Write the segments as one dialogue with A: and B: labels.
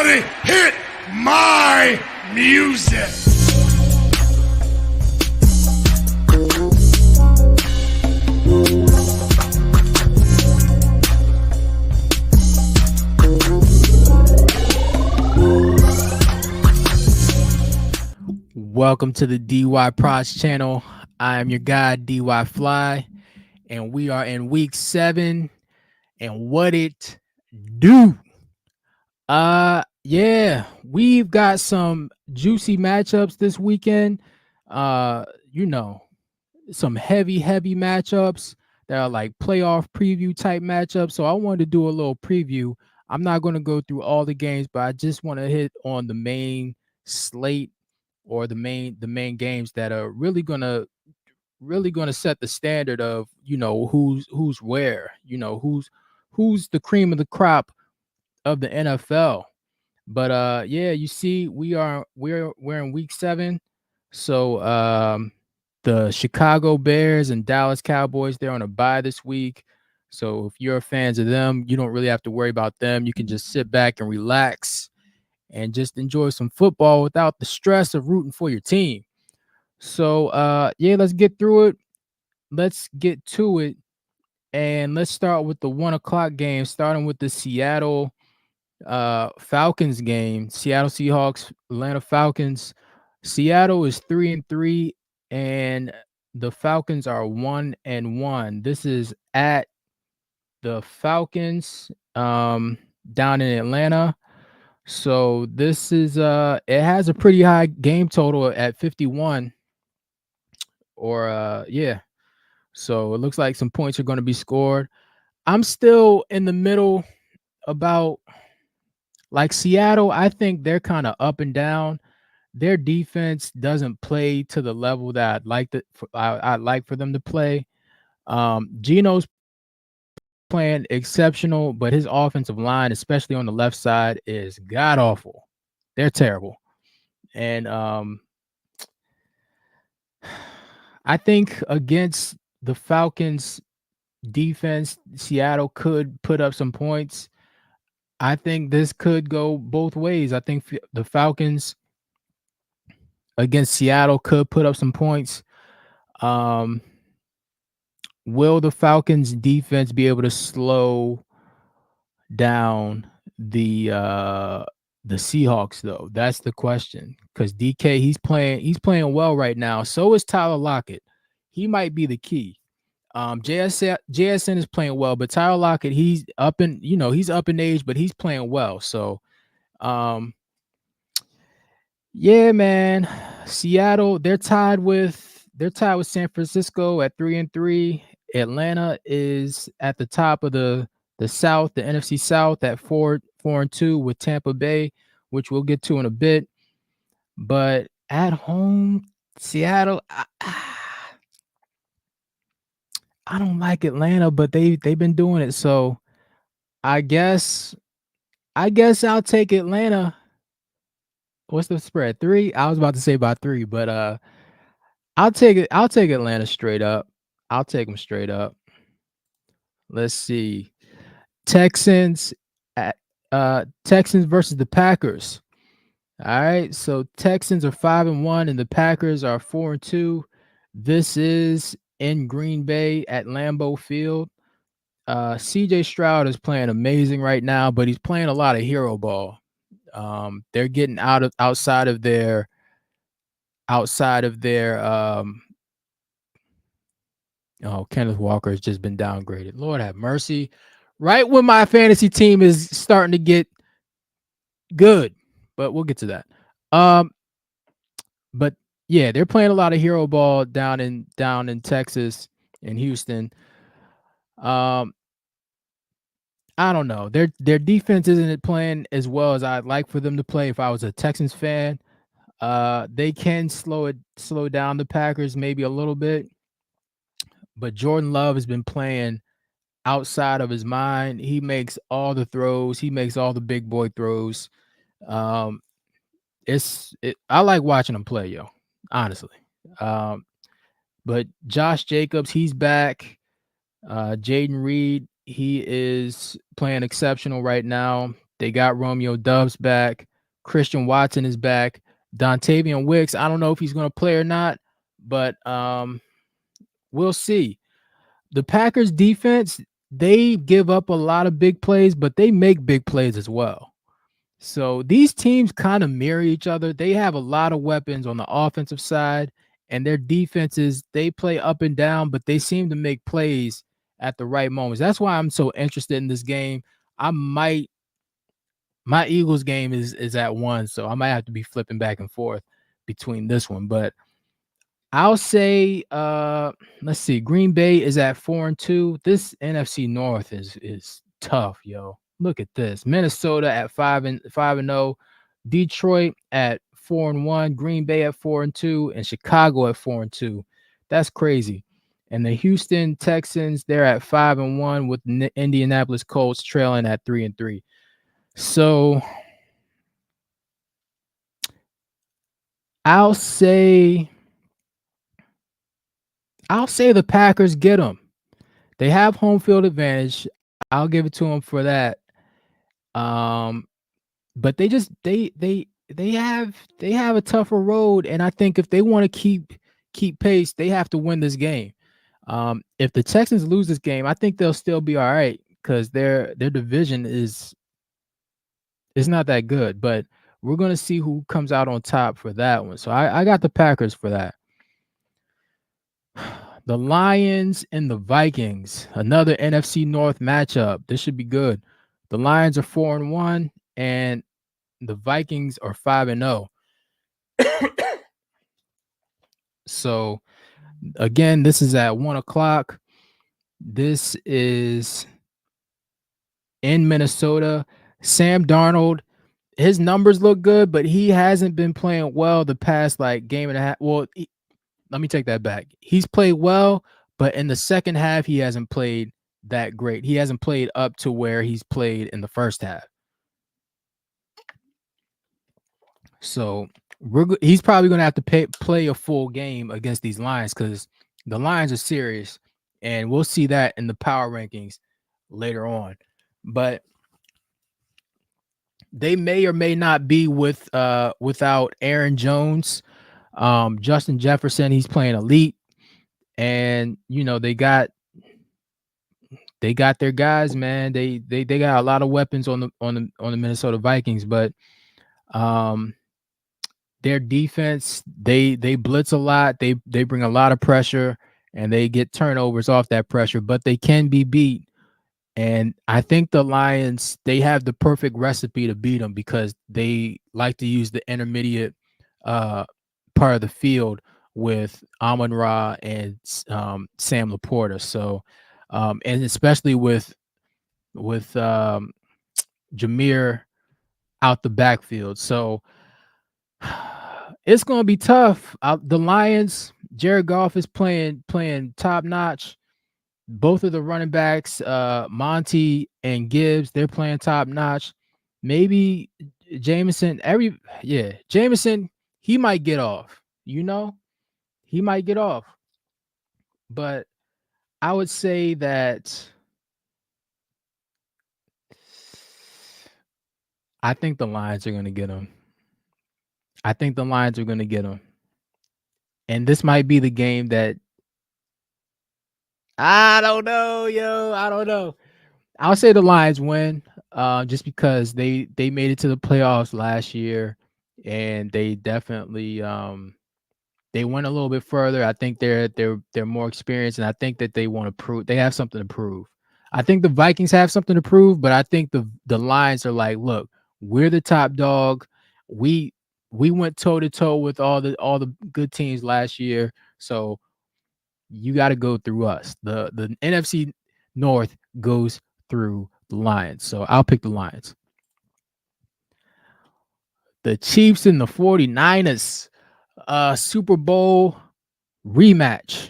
A: Somebody hit my music.
B: Welcome to the DY Prods channel. I am your guy, DY Fly, and we are in week 7. And what it do? Yeah, we've got some juicy matchups this weekend. You know, some heavy matchups that are like playoff preview type matchups. So I wanted to do a little preview. I'm not going to go through all the games, but I just want to hit on the main slate or the main games that are really gonna set the standard of who's where, who's the cream of the crop of the NFL. But yeah, you see, we're in week 7. So the Chicago Bears and Dallas Cowboys, they're on a bye this week. So if you're fans of them, you don't really have to worry about them. You can just sit back and relax and just enjoy some football without the stress of rooting for your team. So yeah, let's get through it. Let's get to it. And let's start with the 1:00 game, starting with the Seattle Falcons game. Seattle Seahawks, Atlanta Falcons. Seattle is 3-3, and the Falcons are 1-1. This is at the Falcons down in Atlanta. So this is it has a pretty high game total at 51, or yeah. So it looks like some points are going to be scored. I'm still in the middle about like Seattle. I think they're kind of up and down. Their defense doesn't play to the level that I'd like for them to play. Geno's playing exceptional, but his offensive line, especially on the left side, is god awful. They're terrible. And I think against the Falcons defense, Seattle could put up some points. I think this could go both ways. I think the Falcons against Seattle could put up some points. Will the Falcons defense be able to slow down the Seahawks though? That's the question. Because DK, he's playing well right now. So is Tyler Lockett. He might be the key. JSN is playing well, but Tyler Lockett, he's up in age, but he's playing well. So yeah, man. Seattle, they're tied with San Francisco at 3-3. Atlanta is at the top of the South, the NFC South at 4-2 with Tampa Bay, which we'll get to in a bit. But at home, Seattle, I don't like Atlanta, but they've been doing it. So I guess I'll take Atlanta. What's the spread? 3? I was about to say about 3, but I'll take Atlanta straight up. I'll take them straight up. Let's see. Texans versus the Packers. All right. So Texans are 5-1 and the Packers are 4-2. This is in Green Bay at Lambeau Field. CJ Stroud is playing amazing right now, but he's playing a lot of hero ball. They're getting outside of their Kenneth Walker has just been downgraded. Lord have mercy. Right when my fantasy team is starting to get good, but we'll get to that. But yeah, they're playing a lot of hero ball down in Texas, in Houston. I don't know. Their defense isn't playing as well as I'd like for them to play if I was a Texans fan. They can slow down the Packers maybe a little bit. But Jordan Love has been playing outside of his mind. He makes all the throws. He makes all the big boy throws. I like watching him play, honestly. But Josh Jacobs, he's back. Jaden Reed, he is playing exceptional right now. They got Romeo Dubs back. Christian Watson is back. Dontavian Wicks, I don't know if he's going to play or not, but we'll see. The Packers defense, they give up a lot of big plays, but they make big plays as well. So these teams kind of mirror each other. They have a lot of weapons on the offensive side, and their defenses, they play up and down, but they seem to make plays at the right moments. That's why I'm so interested in this game. My Eagles game is at 1, so I might have to be flipping back and forth between this one, but I'll say let's see. Green Bay is at 4-2. This NFC North is tough, yo. Look at this. Minnesota at 5-0, Detroit at 4-1, Green Bay at 4-2, and Chicago at 4-2. That's crazy. And the Houston Texans, they're at 5-1 with Indianapolis Colts trailing at 3-3. So I'll say the Packers get them. They have home field advantage. I'll give it to them for that. But they have a tougher road, and I think if they want to keep pace, they have to win this game. If the Texans lose this game, I think they'll still be all right because their division is not that good. But we're gonna see who comes out on top for that one. So I got the Packers for that. The Lions and the Vikings, another NFC North matchup. This should be good. The Lions are 4-1, and the Vikings are 5-0. So again, this is at 1:00. This is in Minnesota. Sam Darnold, his numbers look good, but he hasn't been playing well the past game and a half. Well, let me take that back. He's played well, but in the second half, he hasn't played that great. He hasn't played up to where he's played in the first half. So he's probably going to have to play a full game against these Lions because the Lions are serious, and we'll see that in the power rankings later on. But they may or may not be without Aaron Jones. Justin Jefferson, he's playing elite, and they got their guys, man. They got a lot of weapons on the Minnesota Vikings, but their defense, they blitz a lot. They bring a lot of pressure, and they get turnovers off that pressure, but they can be beat. And I think the Lions, they have the perfect recipe to beat them because they like to use the intermediate part of the field with Amon-Ra and Sam Laporta. So, and especially with Jameer out the backfield. So it's going to be tough. The Lions, Jared Goff is playing top notch. Both of the running backs, Monty and Gibbs, they're playing top notch. Maybe Jameson, Jameson, he might get off. He might get off. But I would say that I think the Lions are going to get him. And this might be the game that I don't know, yo. I don't know. I'll say the Lions win, just because they made it to the playoffs last year, and they definitely they went a little bit further. I think they're more experienced, and I think that they want to prove they have something to prove. I think the Vikings have something to prove, but I think the Lions are like, look, we're the top dog. We went toe to toe with all the good teams last year, so you got to go through us. The NFC North goes through the Lions. So I'll pick the Lions. The Chiefs and the 49ers, Super Bowl rematch.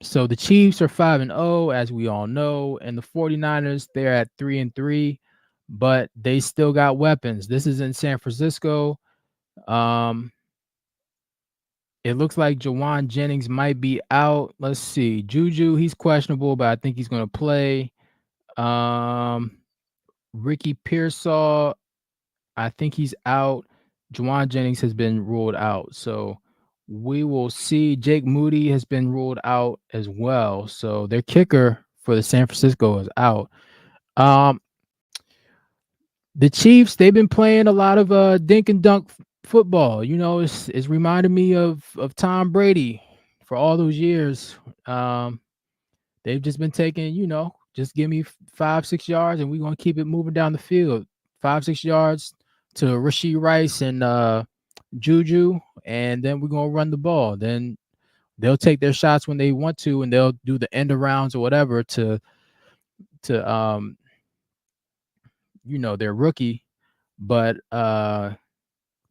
B: So the Chiefs are 5-0, as we all know, and the 49ers, they're at 3-3, but they still got weapons. This is in San Francisco. It looks like Jawan Jennings might be out. Let's see. Juju, he's questionable, but I think he's going to play. Ricky Pearsall, I think he's out. Juwan Jennings has been ruled out. So we will see. Jake Moody has been ruled out as well. So their kicker for the San Francisco is out. Um, the Chiefs, they've been playing a lot of dink and dunk football. You know, it's reminded me of Tom Brady for all those years. Um, they've just been taking, just give me 5, 6 yards and we're gonna keep it moving down the field. 5, 6 yards to Rasheed Rice and Juju, and then we're gonna run the ball. Then they'll take their shots when they want to, and they'll do the end arounds or whatever to their rookie. But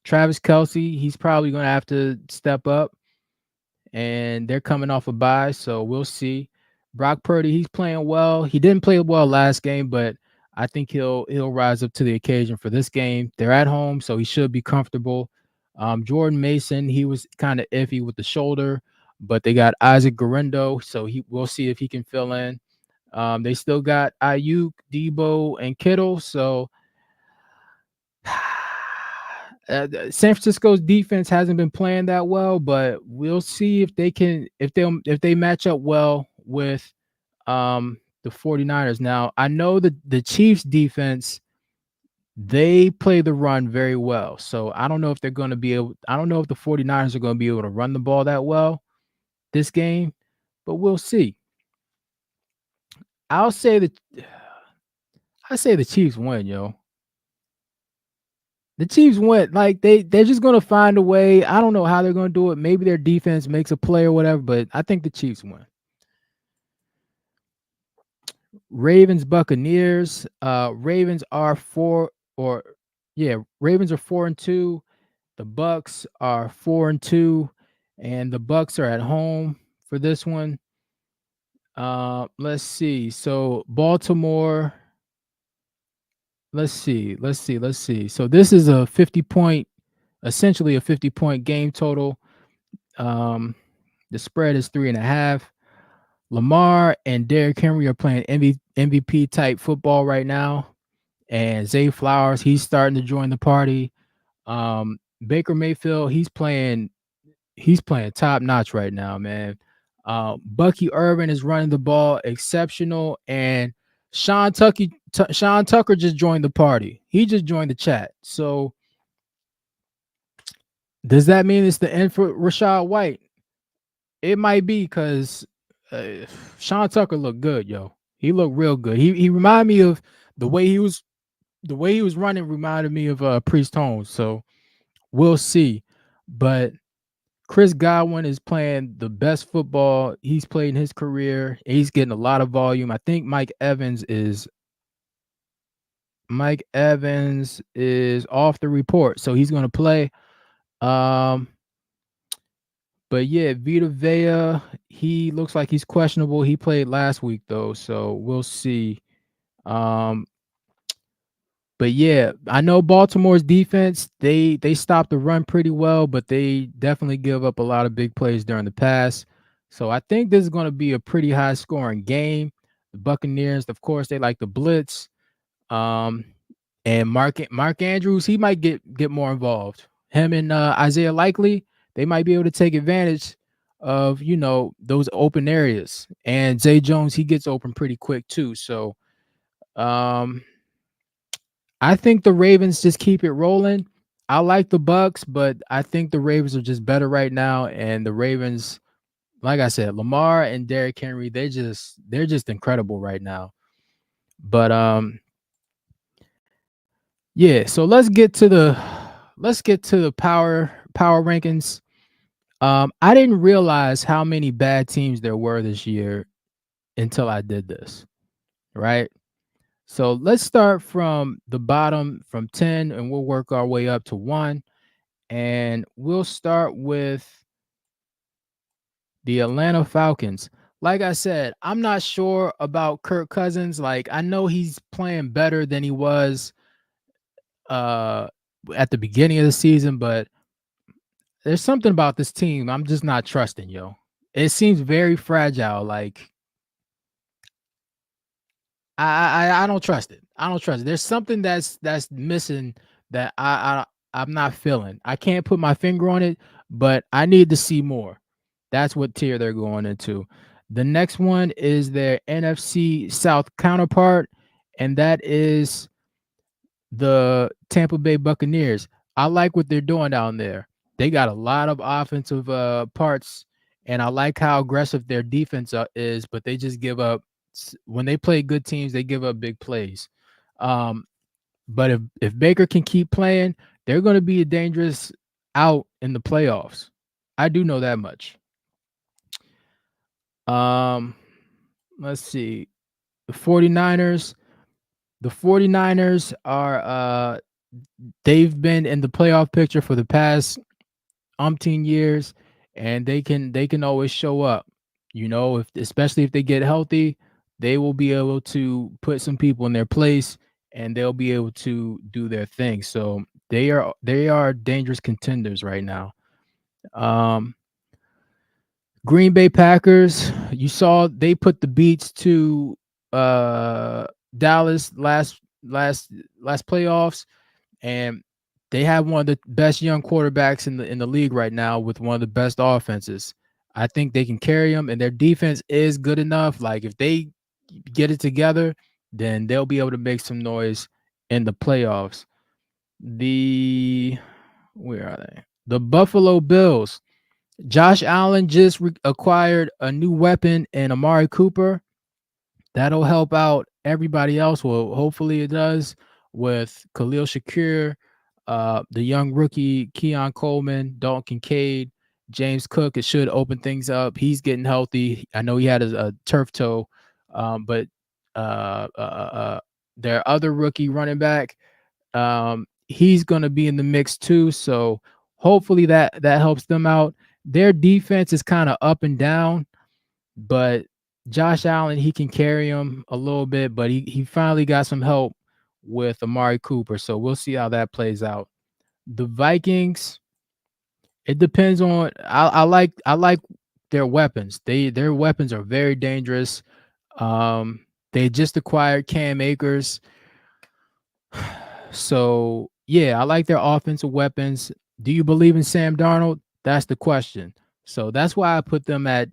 B: Travis Kelsey, he's probably gonna have to step up, and they're coming off a bye, so we'll see. Brock Purdy, he's playing well. He didn't play well last game, but I think he'll rise up to the occasion for this game. They're at home, so he should be comfortable. Jordan Mason, he was kind of iffy with the shoulder, but they got Isaac Guerrero, so we'll see if he can fill in. They still got Ayuk, Debo, and Kittle, so San Francisco's defense hasn't been playing that well, but we'll see if they match up well with the 49ers. Now, I know that the Chiefs defense, they play the run very well. So I don't know if they're going to be able I don't know if the 49ers are going to be able to run the ball that well this game, but we'll see. I'll say that I say the Chiefs win, yo. The Chiefs win. Like they're just gonna find a way. I don't know how they're gonna do it. Maybe their defense makes a play or whatever, but I think the Chiefs win. Ravens Buccaneers. Ravens are Ravens are 4-2. The Bucks are 4-2, and the Bucks are at home for this one. Let's see. So Baltimore. Let's see. So this is a 50-point, essentially a 50-point game total. The spread is 3.5. Lamar and Derrick Henry are playing MVP type football right now, and Zay Flowers, he's starting to join the party. Baker Mayfield, he's playing top notch right now, man. Bucky Irvin is running the ball exceptional, and Sean Tucker just joined the party. He just joined the chat. So does that mean it's the end for Rashad White? It might be because Sean Tucker looked good, yo. He looked real good. He reminded me of the way he was running. Reminded me of Priest Holmes. So we'll see. But Chris Godwin is playing the best football he's played in his career. He's getting a lot of volume. I think Mike Evans is off the report, so he's going to play. But yeah, Vita Vea, he looks like he's questionable. He played last week though, so we'll see. But yeah, I know Baltimore's defense, they stopped the run pretty well, but they definitely give up a lot of big plays during the pass. So I think this is going to be a pretty high scoring game. The Buccaneers, of course, they like the blitz. And Mark Andrews, he might get more involved. Him and Isaiah Likely, they might be able to take advantage of those open areas. And Zay Jones, he gets open pretty quick too. So I think the Ravens just keep it rolling. I like the Bucks, but I think the Ravens are just better right now. And the Ravens, like I said, Lamar and Derrick Henry, they're just incredible right now. But yeah, so let's get to the power rankings. I didn't realize how many bad teams there were this year until I did this, right? So let's start from the bottom, from 10, and we'll work our way up to 1. And we'll start with the Atlanta Falcons. Like I said, I'm not sure about Kirk Cousins. Like, I know he's playing better than he was at the beginning of the season, but there's something about this team I'm just not trusting, yo. It seems very fragile. Like I don't trust it. I don't trust it. There's something that's missing that I'm not feeling. I can't put my finger on it, but I need to see more. That's what tier they're going into. The next one is their NFC South counterpart, and that is the Tampa Bay Buccaneers. I like what they're doing down there. They got a lot of offensive parts, and I like how aggressive their defense is, but they just give up when they play good teams, they give up big plays. Um, but if Baker can keep playing, they're going to be a dangerous out in the playoffs. I do know that much. Um, let's see. The 49ers. The 49ers are they've been in the playoff picture for the past umpteen years, and they can always show up. You know, if especially if they get healthy, they will be able to put some people in their place, and they'll be able to do their thing. So they are dangerous contenders right now. Um, Green Bay Packers, you saw they put the beats to uh Dallas last playoffs, and they have one of the best young quarterbacks in the league right now with one of the best offenses. I think they can carry them, and their defense is good enough. Like if they get it together, then they'll be able to make some noise in the playoffs. The Where are they? The Buffalo Bills. Josh Allen just acquired a new weapon in Amari Cooper. That'll help out everybody else. Well, hopefully it does with Khalil Shakir, the young rookie Keon Coleman, Dalton Kincaid, James Cook. It should open things up. He's getting healthy. I know he had a turf toe, but their other rookie running back, he's going to be in the mix too. So hopefully that helps them out. Their defense is kind of up and down, but Josh Allen, he can carry him a little bit, but he finally got some help with Amari Cooper. So we'll see how that plays out. The Vikings, it depends on I like their weapons. Their weapons are very dangerous. They just acquired Cam Akers. So yeah, I like their offensive weapons. Do you believe in Sam Darnold? That's the question. So that's why I put them at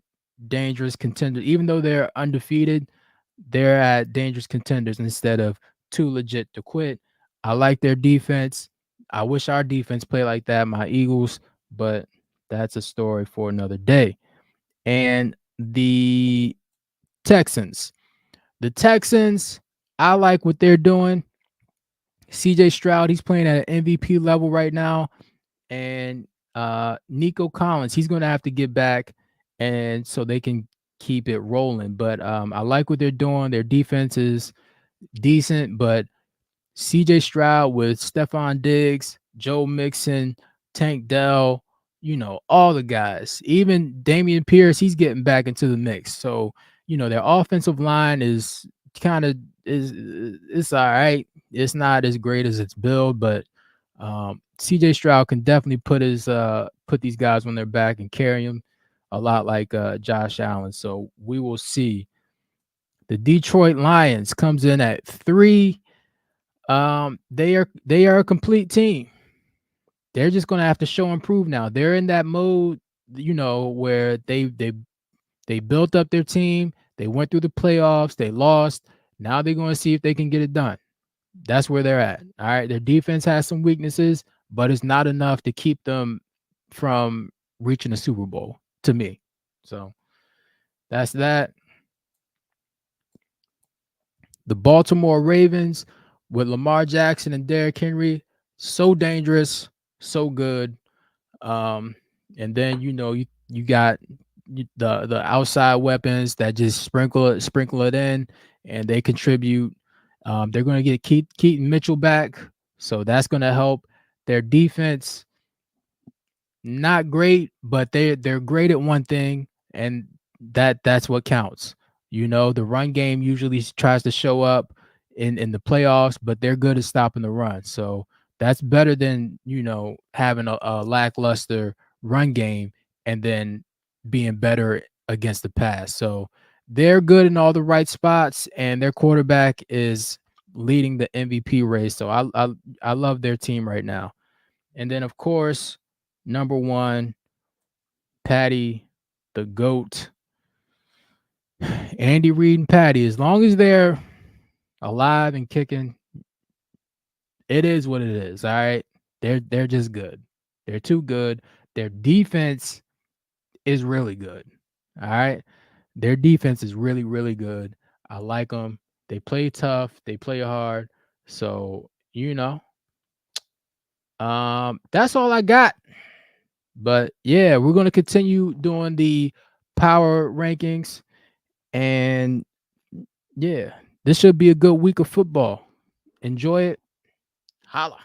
B: dangerous contenders. Even though they're undefeated, they're at dangerous contenders instead of too legit to quit. I like their defense. I wish our defense played like that, my Eagles, but that's a story for another day. And the Texans. The Texans, I like what they're doing. CJ Stroud, he's playing at an MVP level right now. And Nico Collins, he's going to have to get back, and so they can keep it rolling. But I like what they're doing. Their defense is decent, but CJ Stroud with Stephon Diggs, Joe Mixon, Tank Dell, all the guys, even Damian Pierce, he's getting back into the mix. So, their offensive line is kind of it's all right. It's not as great as its build, but CJ Stroud can definitely put these guys on their back and carry them a lot like Josh Allen. So we will see. The Detroit Lions comes in at 3. They are a complete team. They're just gonna have to show and prove now. They're in that mode, where they built up their team. They went through the playoffs. They lost. Now they're going to see if they can get it done. That's where they're at. All right. Their defense has some weaknesses, but it's not enough to keep them from reaching a Super Bowl to me. So that's that. The Baltimore Ravens with Lamar Jackson and Derrick Henry, so dangerous, so good. And then you got the outside weapons that just sprinkle it in, and they contribute. They're going to get Keaton Mitchell back, so that's going to help. Their defense, not great, but they're great at one thing, and that's what counts. The run game usually tries to show up in the playoffs, but they're good at stopping the run. So that's better than having a lackluster run game and then being better against the pass. So they're good in all the right spots, and their quarterback is leading the MVP race. So I love their team right now. And then of course, number one, Patty, the GOAT, Andy Reid and Patty. As long as they're alive and kicking, it is what it is. All right. They're just good. They're too good. Their defense is really good. All right. Their defense is really, really good. I like them. They play tough. They play hard. So, that's all I got. But yeah, we're gonna continue doing the power rankings. And yeah, this should be a good week of football. Enjoy it. Holla.